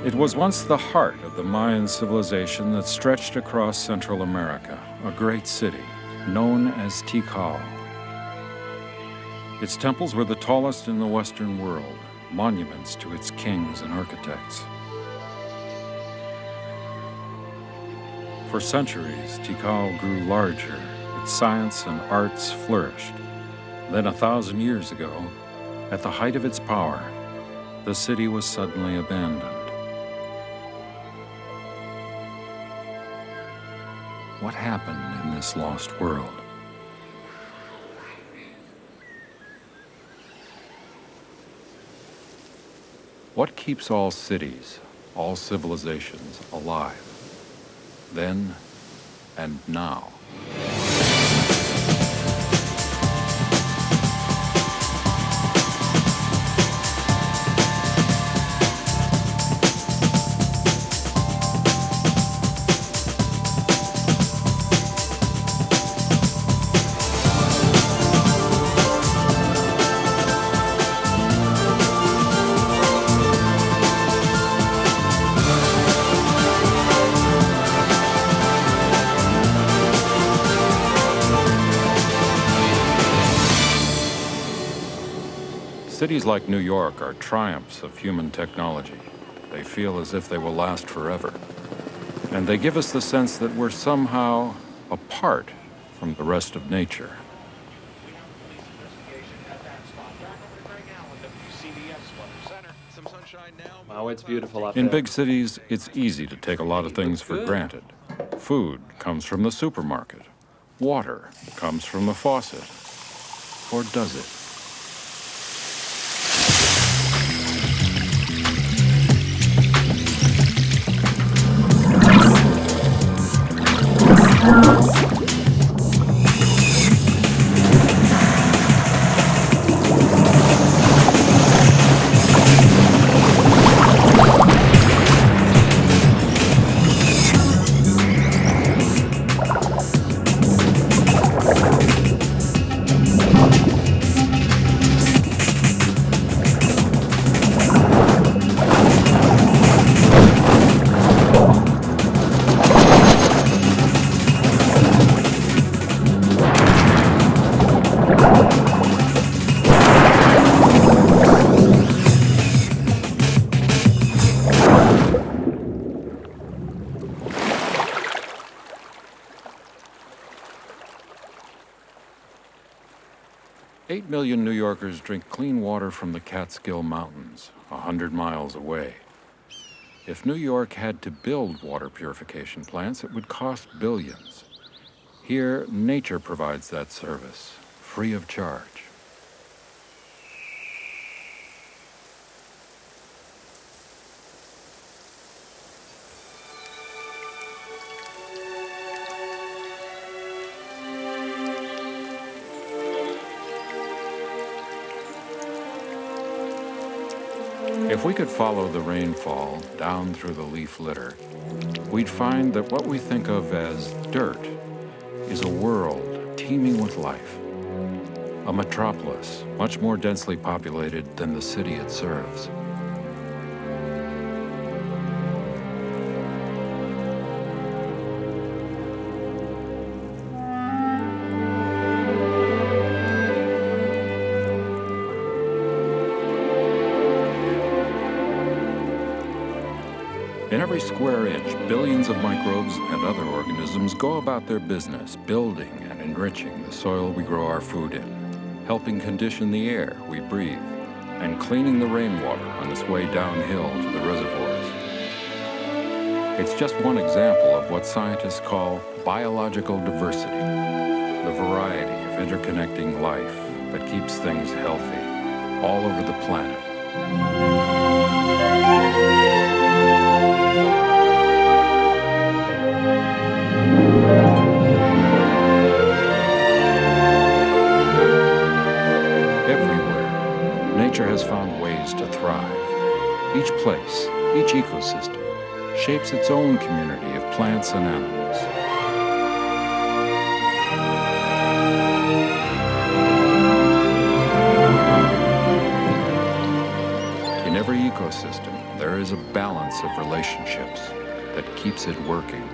It was once the heart of the Mayan civilization that stretched across Central America, a great city known as Tikal. Its temples were the tallest in the Western world, monuments to its kings and architects. For centuries, Tikal grew larger, its science and arts flourished. Then 1,000 years ago, at the height of its power, the city was suddenly abandoned. What happened in this lost world? What keeps all cities, all civilizations alive? Then and now. Cities like New York are triumphs of human technology. They feel as if they will last forever. And they give us the sense that we're somehow apart from the rest of nature. Wow, it's beautiful out In there. big cities, it's easy to take a lot of things for granted. Food comes from the supermarket. Water comes from the faucet. Or does it? Eight million New Yorkers drink clean water from the Catskill Mountains, 100 miles away. If New York had to build water purification plants, it would cost billions. Here, nature provides that service, free of charge. If we could follow the rainfall down through the leaf litter, we'd find that what we think of as dirt is a world teeming with life, a metropolis much more densely populated than the city it serves. In every square inch, billions of microbes and other organisms go about their business, building and enriching the soil we grow our food in, helping condition the air we breathe, and cleaning the rainwater on its way downhill to the reservoirs. It's just one example of what scientists call biological diversity, the variety of interconnecting life that keeps things healthy all over the planet. Everywhere, nature has found ways to thrive. Each place, each ecosystem, shapes its own community of plants and animals. In every ecosystem, there is a balance of relationships that keeps it working.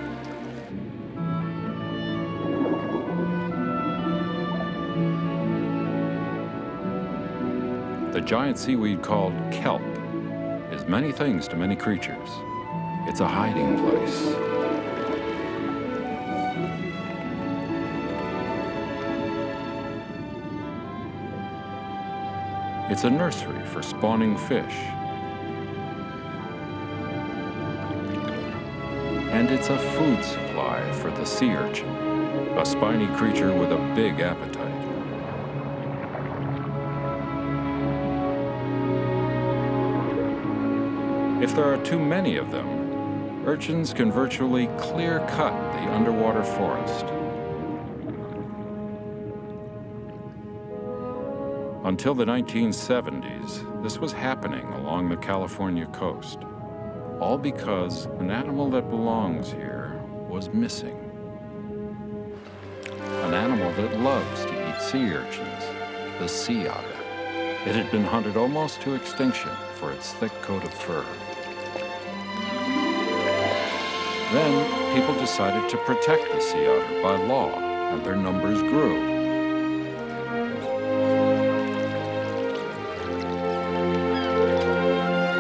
The giant seaweed called kelp is many things to many creatures. It's a hiding place. It's a nursery for spawning fish. And it's a food supply for the sea urchin, a spiny creature with a big appetite. If there are too many of them, urchins can virtually clear-cut the underwater forest. Until the 1970s, this was happening along the California coast, all because an animal that belongs here was missing. An animal that loves to eat sea urchins, the sea otter. It had been hunted almost to extinction for its thick coat of fur. Then, people decided to protect the sea otter by law, and their numbers grew.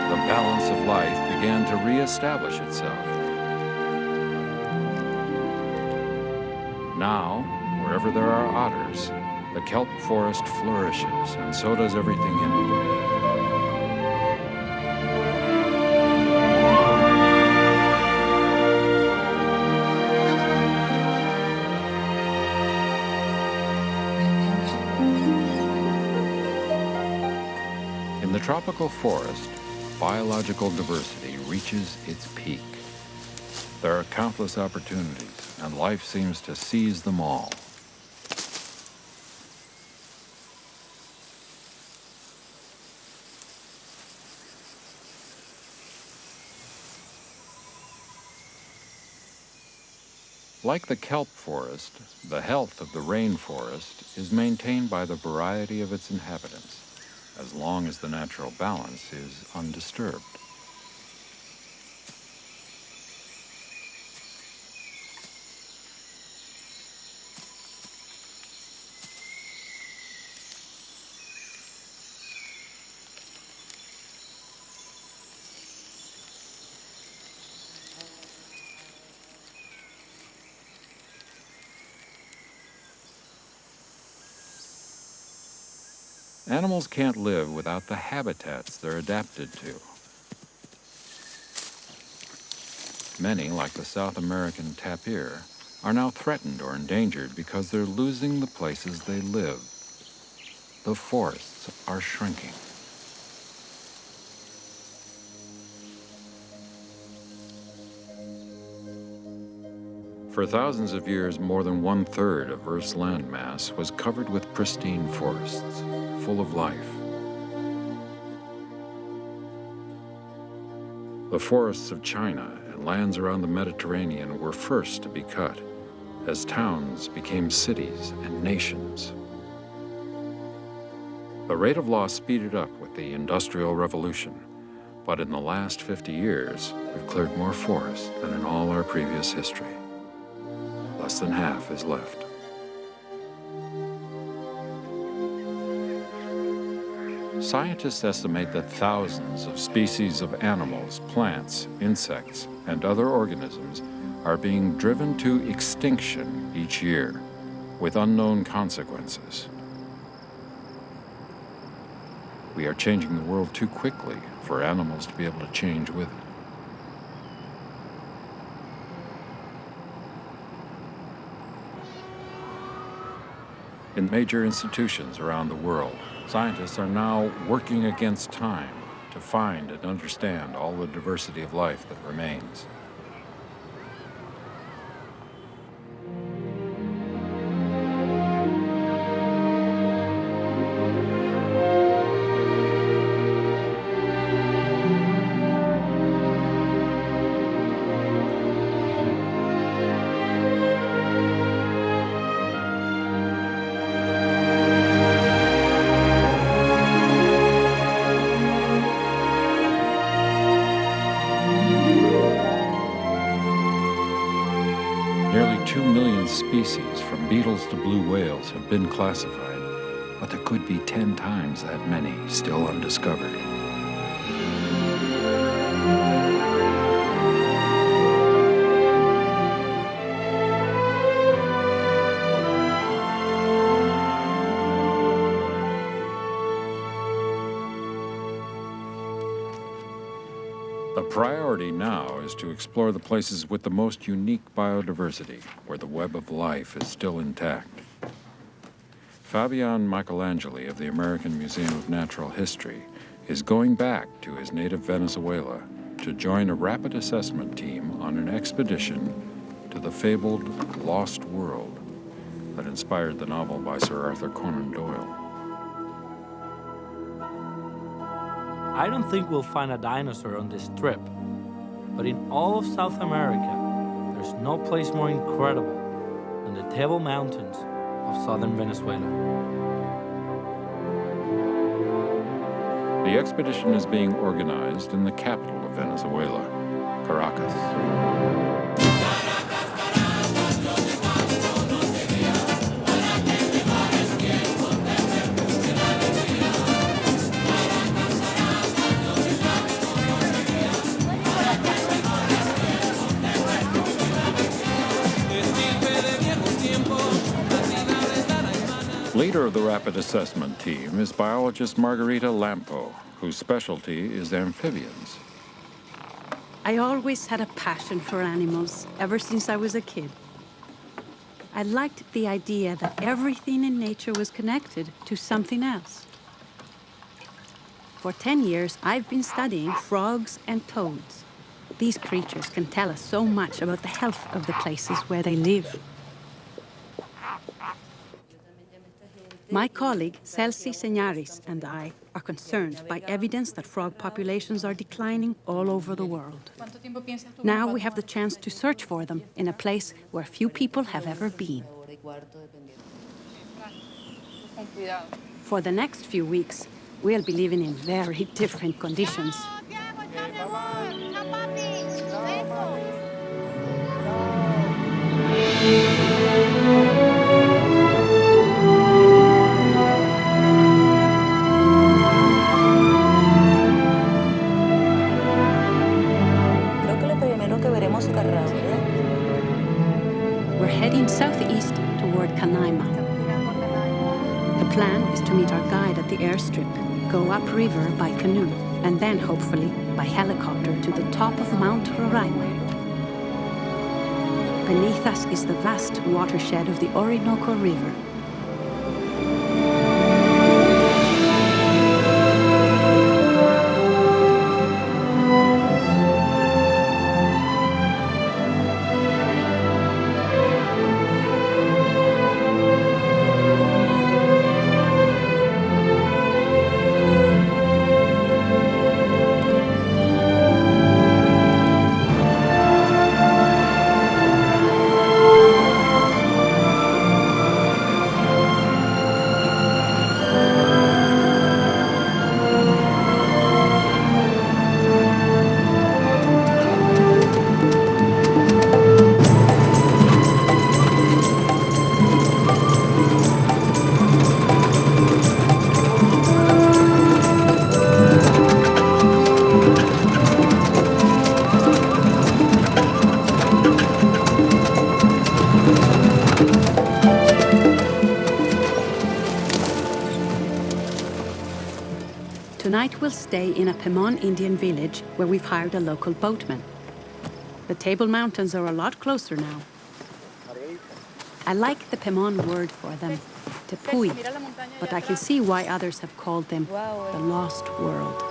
The balance of life began to reestablish itself. Now, wherever there are otters, the kelp forest flourishes, and so does everything in it. In the tropical forest, biological diversity reaches its peak. There are countless opportunities, and life seems to seize them all. Like the kelp forest, the health of the rainforest is maintained by the variety of its inhabitants, as long as the natural balance is undisturbed. Animals can't live without the habitats they're adapted to. Many, like the South American tapir, are now threatened or endangered because they're losing the places they live. The forests are shrinking. For thousands of years, more than 1/3 of Earth's landmass was covered with pristine forests, full of life. The forests of China and lands around the Mediterranean were first to be cut, as towns became cities and nations. The rate of loss speeded up with the Industrial Revolution, but in the last 50 years, we've cleared more forest than in all our previous history. Less than half is left. Scientists estimate that thousands of species of animals, plants, insects, and other organisms are being driven to extinction each year, with unknown consequences. We are changing the world too quickly for animals to be able to change with it. In major institutions around the world, scientists are now working against time to find and understand all the diversity of life that remains. Nearly 2 million species, from beetles to blue whales, have been classified, but there could be 10 times that many still undiscovered. The priority now is to explore the places with the most unique biodiversity, where the web of life is still intact. Fabian Michelangeli of the American Museum of Natural History is going back to his native Venezuela to join a rapid assessment team on an expedition to the fabled Lost World that inspired the novel by Sir Arthur Conan Doyle. I don't think we'll find a dinosaur on this trip, but in all of South America, there's no place more incredible than the Table Mountains of southern Venezuela. The expedition is being organized in the capital of Venezuela, Caracas. Leader of the rapid assessment team is biologist Margarita Lampo, whose specialty is amphibians. I always had a passion for animals, ever since I was a kid. I liked the idea that everything in nature was connected to something else. For 10 years, I've been studying frogs and toads. These creatures can tell us so much about the health of the places where they live. My colleague, Celsi Señaris, and I are concerned by evidence that frog populations are declining all over the world. Now we have the chance to search for them in a place where few people have ever been. For the next few weeks, we'll be living in very different conditions. We're heading southeast toward Canaima. The plan is to meet our guide at the airstrip, go upriver by canoe, and then, hopefully, by helicopter to the top of Mount Roraima. Beneath us is the vast watershed of the Orinoco River. Tonight we'll stay in a Pemon Indian village where we've hired a local boatman. The Table Mountains are a lot closer now. I like the Pemon word for them, tepui, but I can see why others have called them the Lost World.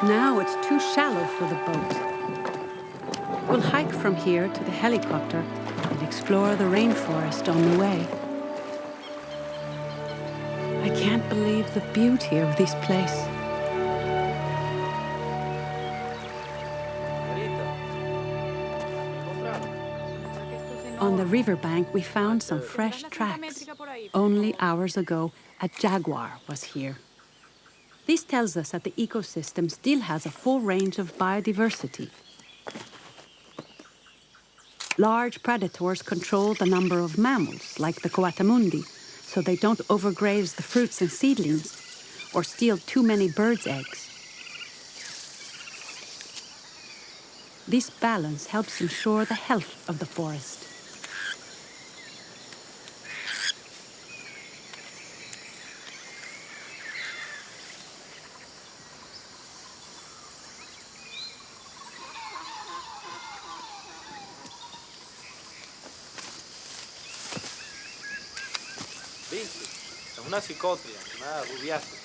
Now it's too shallow for the boat. We'll hike from here to the helicopter and explore the rainforest on the way. I can't believe the beauty of this place. On the riverbank, we found some fresh tracks. Only hours ago, a jaguar was here. This tells us that the ecosystem still has a full range of biodiversity. Large predators control the number of mammals, like the coatamundi, so they don't overgraze the fruits and seedlings or steal too many birds' eggs. This balance helps ensure the health of the forest. ¿Viste? Es una psicotria, una rubiácea.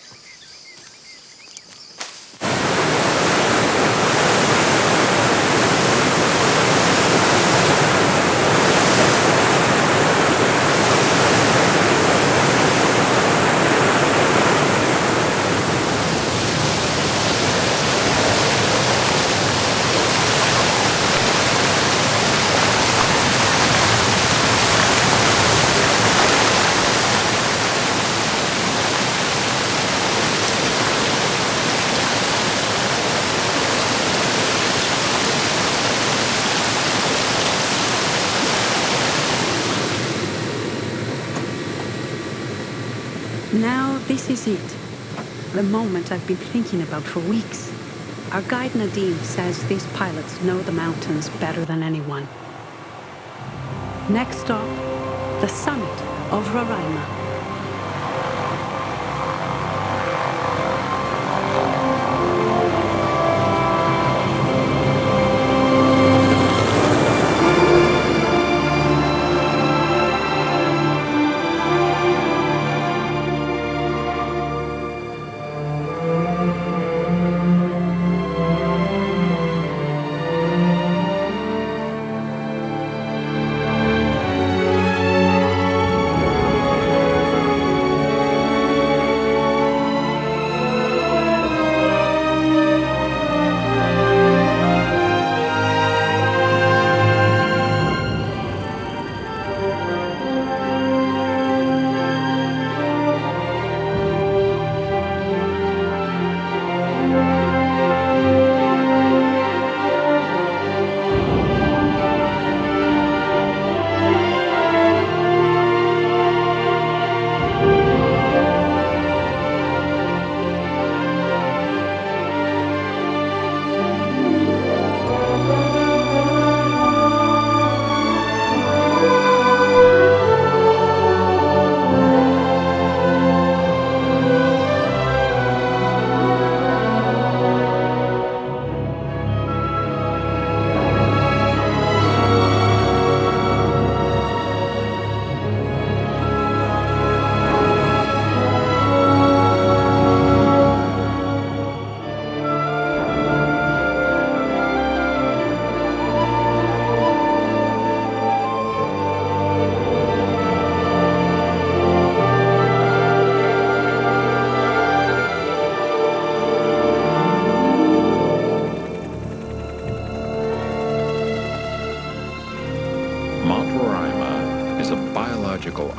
Now this is it, the moment I've been thinking about for weeks. Our guide Nadine says these pilots know the mountains better than anyone. Next stop, the summit of Roraima.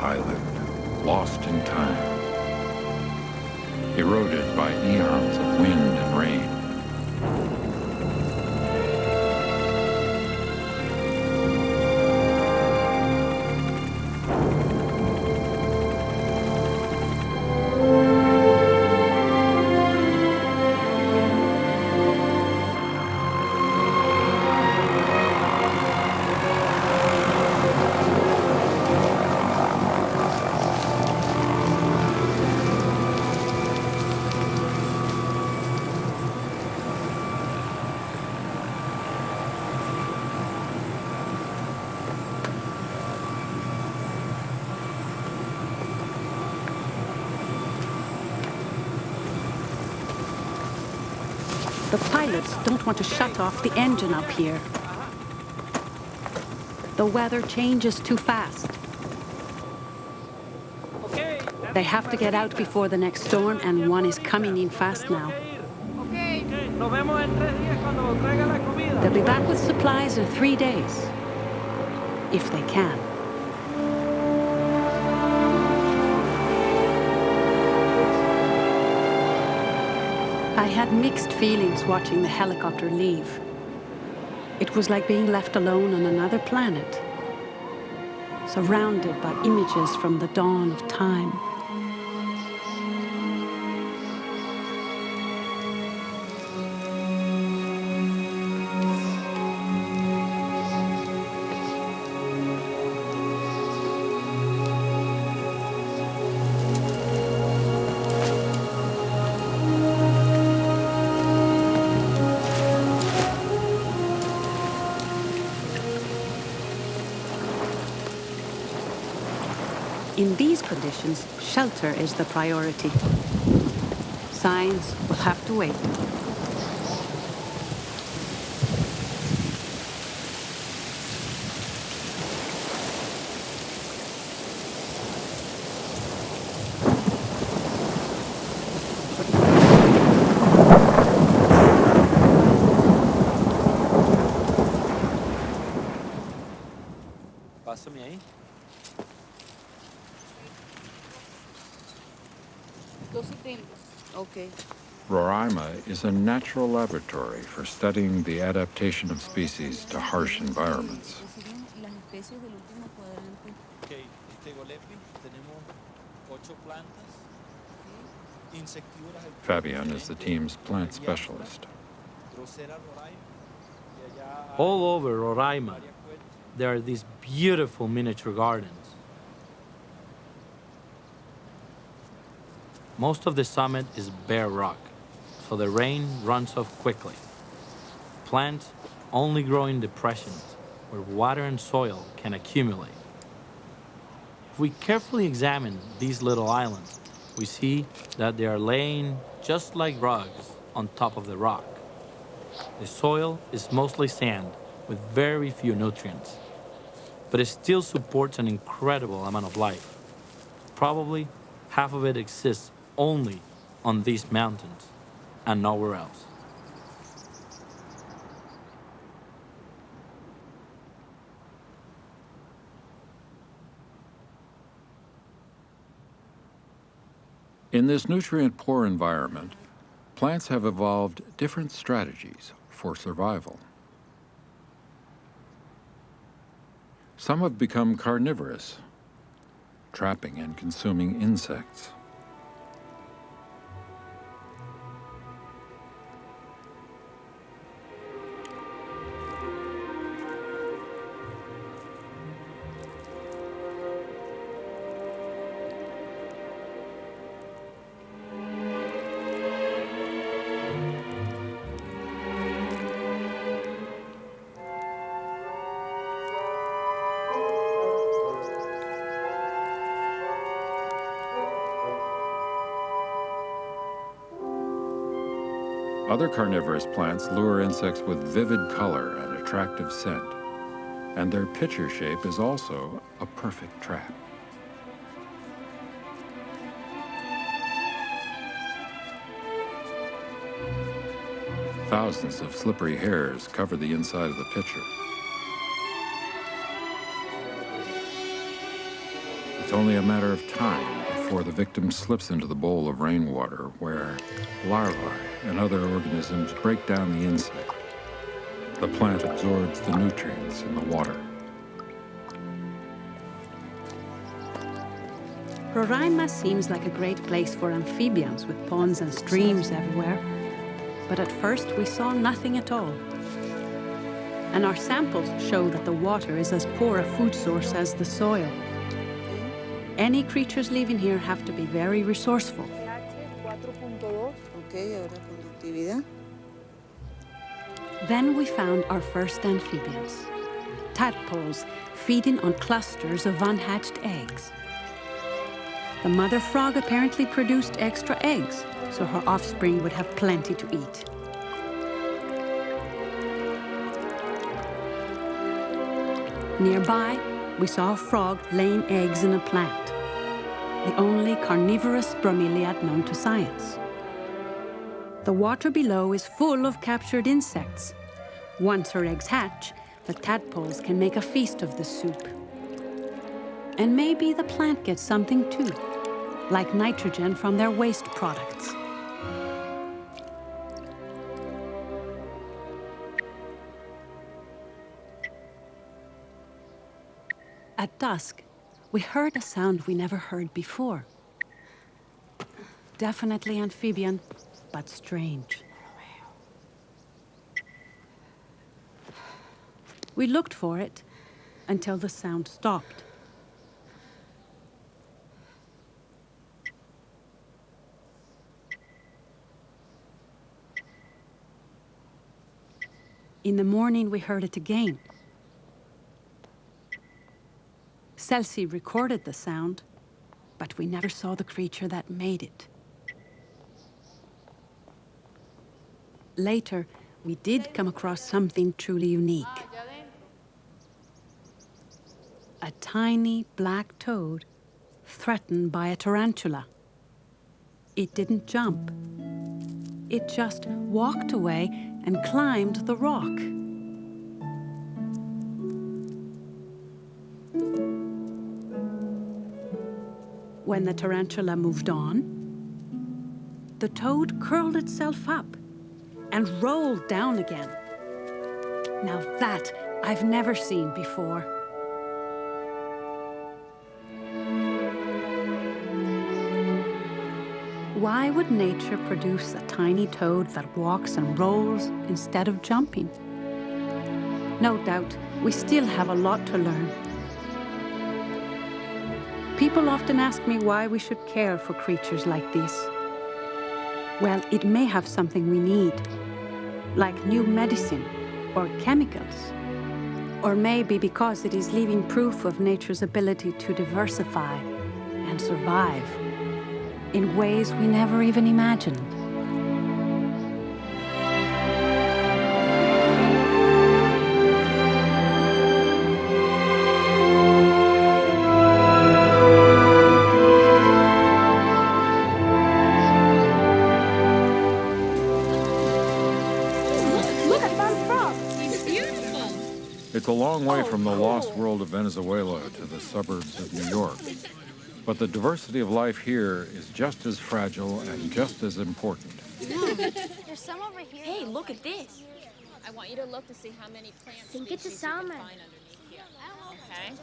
Island, lost in time, eroded by eons of wind and rain. The pilots don't want to shut off the engine up here. The weather changes too fast. They have to get out before the next storm, and one is coming in fast now. They'll be back with supplies in 3 days, if they can. I had mixed feelings watching the helicopter leave. It was like being left alone on another planet, surrounded by images from the dawn of time. In these conditions, shelter is the priority. Signs will have to wait. Pásame ahí. Okay. Roraima is a natural laboratory for studying the adaptation of species to harsh environments. Fabian is the team's plant specialist. All over Roraima, there are these beautiful miniature gardens. Most of the summit is bare rock, so the rain runs off quickly. Plants only grow in depressions where water and soil can accumulate. If we carefully examine these little islands, we see that they are laying just like rugs on top of the rock. The soil is mostly sand with very few nutrients, but it still supports an incredible amount of life. Probably half of it exists only on these mountains and nowhere else. In this nutrient-poor environment, plants have evolved different strategies for survival. Some have become carnivorous, trapping and consuming insects. Other carnivorous plants lure insects with vivid color and attractive scent, and their pitcher shape is also a perfect trap. Thousands of slippery hairs cover the inside of the pitcher. It's only a matter of time before the victim slips into the bowl of rainwater where larvae and other organisms break down the insect. The plant absorbs the nutrients in the water. Roraima seems like a great place for amphibians with ponds and streams everywhere. But at first we saw nothing at all. And our samples show that the water is as poor a food source as the soil. Any creatures living here have to be very resourceful. Then we found our first amphibians, tadpoles feeding on clusters of unhatched eggs. The mother frog apparently produced extra eggs, so her offspring would have plenty to eat. Nearby, we saw a frog laying eggs in a plant, the only carnivorous bromeliad known to science. The water below is full of captured insects. Once her eggs hatch, the tadpoles can make a feast of the soup. And maybe the plant gets something too, like nitrogen from their waste products. At dusk, we heard a sound we never heard before. Definitely amphibian, but strange. We looked for it until the sound stopped. In the morning, we heard it again. Celsi recorded the sound, but we never saw the creature that made it. Later, we did come across something truly unique. A tiny black toad threatened by a tarantula. It didn't jump. It just walked away and climbed the rock. When the tarantula moved on, the toad curled itself up and rolled down again. Now that I've never seen before. Why would nature produce a tiny toad that walks and rolls instead of jumping? No doubt, we still have a lot to learn. People often ask me why we should care for creatures like this. Well, it may have something we need, like new medicine or chemicals. Or maybe because it is leaving proof of nature's ability to diversify and survive in ways we never even imagined. It's a long way from the lost world of Venezuela to the suburbs of New York. But the diversity of life here is just as fragile and just as important. There's some over here. Hey, look at this. I want you to look to see how many plants. I think it's a salmon. Okay.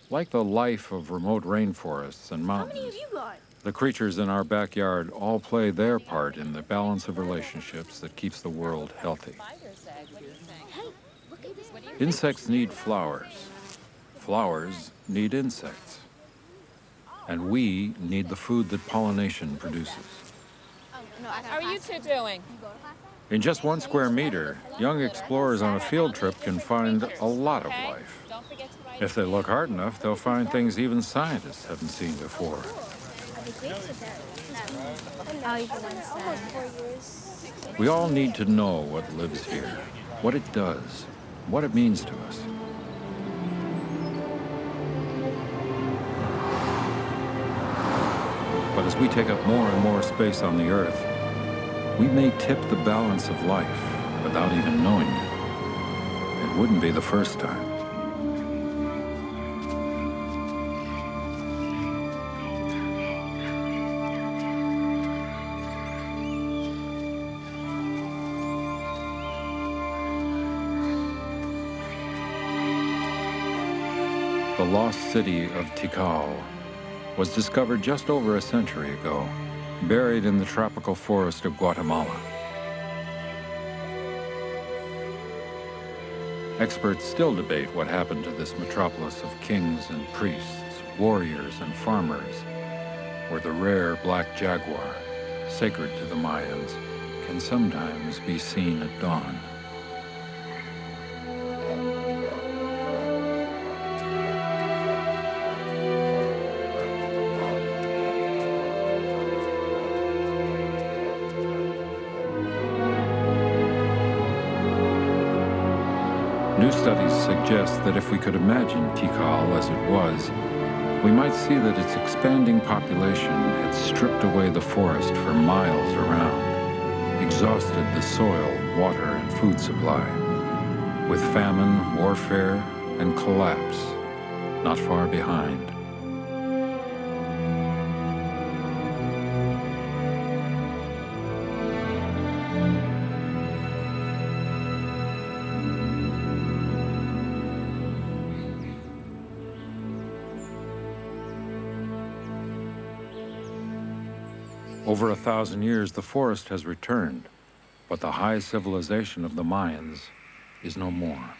Like the life of remote rainforests and How many mountains, have you got? the creatures in our backyard all play their part in the balance of relationships that keeps the world healthy. Hey, look at this. Insects need flowers. Flowers need insects. And we need the food that pollination produces. How are you two doing? In just 1 square meter, young explorers on a field trip can find a lot of life. Don't forget to write. If they look hard enough, they'll find things even scientists haven't seen before. We all need to know what lives here, what it does, what it means to us. But as we take up more and more space on the Earth, we may tip the balance of life without even knowing it. It wouldn't be the first time. The lost city of Tikal was discovered just over a century ago, buried in the tropical forest of Guatemala. Experts still debate what happened to this metropolis of kings and priests, warriors and farmers, where the rare black jaguar, sacred to the Mayans, can sometimes be seen at dawn. New studies suggest that if we could imagine Tikal as it was, we might see that its expanding population had stripped away the forest for miles around, exhausted the soil, water, and food supply, with famine, warfare, and collapse not far behind. Over 1,000 years, the forest has returned, but the high civilization of the Mayans is no more.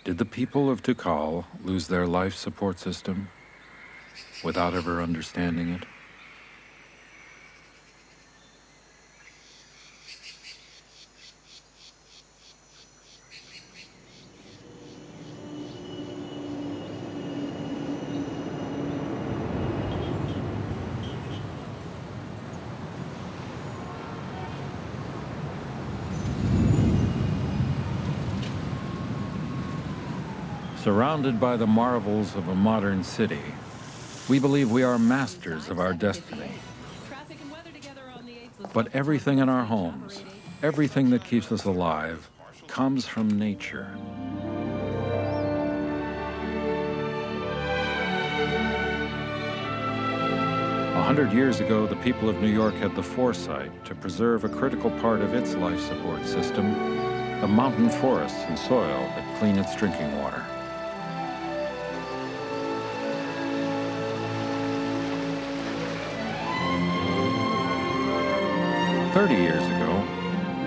Did the people of Tikal lose their life support system without ever understanding it? Surrounded by the marvels of a modern city, we believe we are masters of our destiny. But everything in our homes, everything that keeps us alive, comes from nature. A 100 years ago, the people of New York had the foresight to preserve a critical part of its life support system, the mountain forests and soil that clean its drinking water. 30 years ago,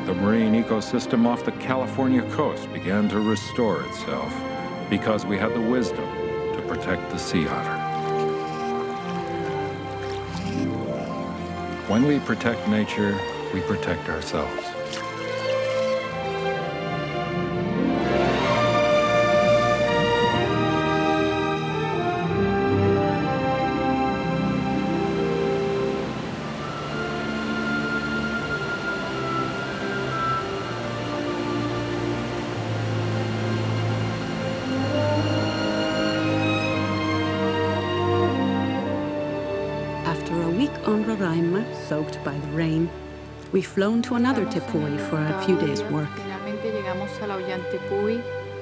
the marine ecosystem off the California coast began to restore itself because we had the wisdom to protect the sea otter. When we protect nature, we protect ourselves. Soaked by the rain, we've flown to another tepui for a few days' work.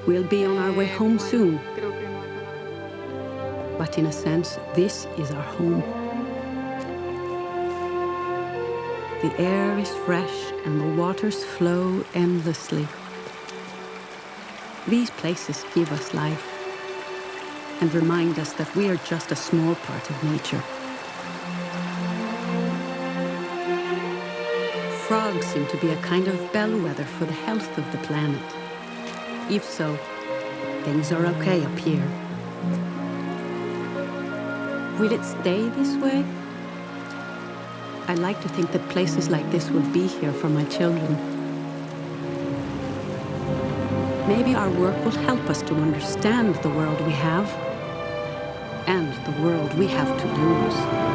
We'll be on our way home soon. But in a sense, this is our home. The air is fresh and the waters flow endlessly. These places give us life and remind us that we are just a small part of nature. Frogs seem to be a kind of bellwether for the health of the planet. If so, things are okay up here. Will it stay this way? I like to think that places like this will be here for my children. Maybe our work will help us to understand the world we have and the world we have to lose.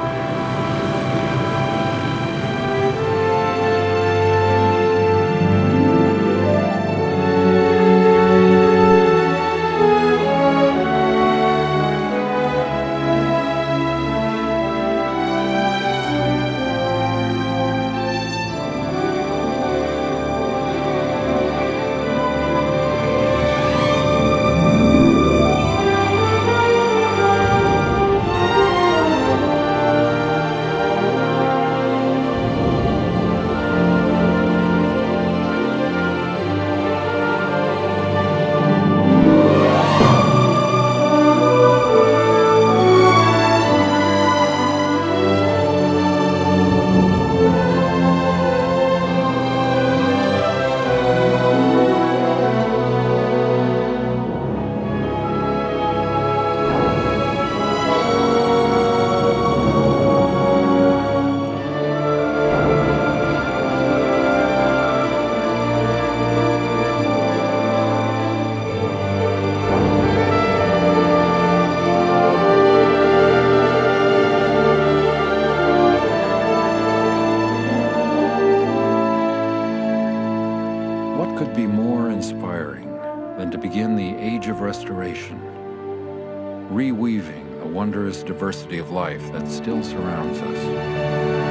the wondrous diversity of life that still surrounds us.